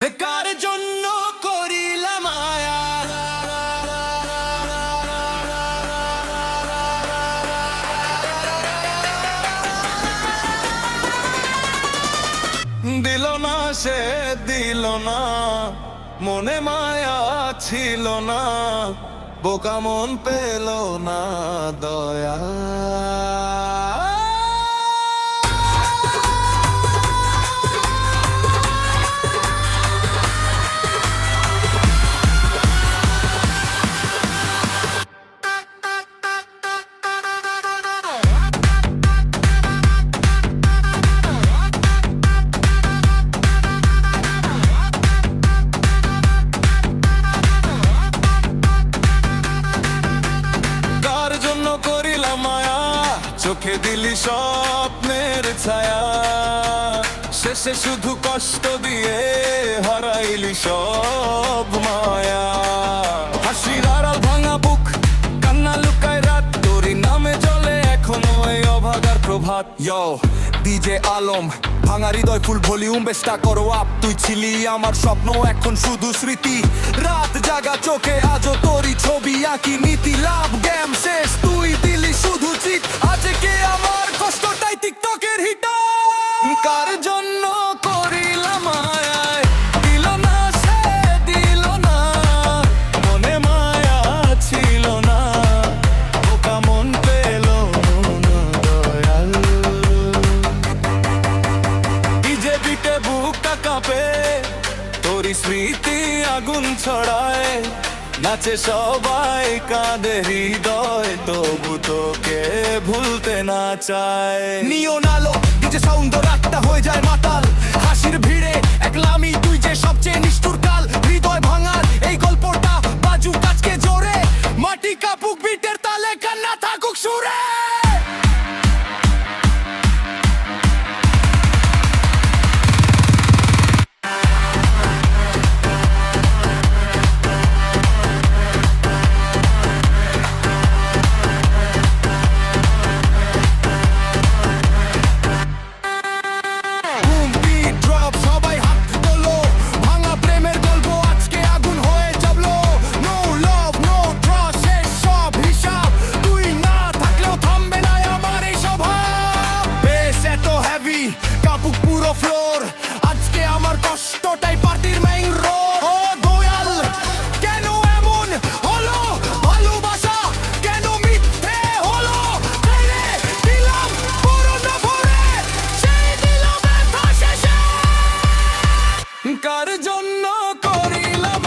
কার জন্য করিলাম মায়া, দিল না সে দিল না, মনে মায়া ছিল না, বোকা মন পেল না দয়া। চোখে দিলি স্বপ্নের ছায়া, শেষে শুধু কষ্ট দিয়ে হারাইলি সব মায়া। হাসির আড়াল ভাঙা বুক, কান্না লুকায় রাত, তোরই নামে চলে এখনো এই অভাগার প্রভাত। ডিজে আলম, ভাঙা হৃদয় ফুল ভলিউম বেস্টা করো আপ। তুই ছিলি আমার স্বপ্ন, এখন শুধু স্মৃতি। রাত জাগা চোখে আজও তোরই ছবি আঁকি, নীতি লাভ গেম শেষ, তুই দিলি শুধু চিত। আজকে আমার কষ্টটাই টিকটকের হিট। কার জন্য করিলাম মায়া, দিল না সে দিল না, মনে মায়া ছিল না, বোকা মন পেল না দয়াল। ডিজে বিটে বুকটা কাঁপে, তোরই স্মৃতি আগুন ছড়ায়, নাচে সবাই কাঁদে হৃদয়, তবু তোকে ভুলতে না চায়। নিয়ন আলো ডিজে সাউন্ড, রাতটা হয়ে যায় মাতাল। হাসির ভিড়ে একলামি, তুই যে সবচেয়ে নিষ্ঠুর কাল। হৃদয় ভাঙার এই গল্পটা বাজুক আজকে জোরে, মাটি কাপুক বিটের তালে, কান্না থাকুক সুরে। আজকে আমার কষ্টটাই পার্টির মেইন রোড। ও দয়াল, কেন এমন হলো ভালোবাসা, কেন মিথ্যে হলো? ছেড়ে দিলাম পুরনো ভরে, ছেড়ে দিলাম ব্যথা শেষে। কার জন্য করিলাম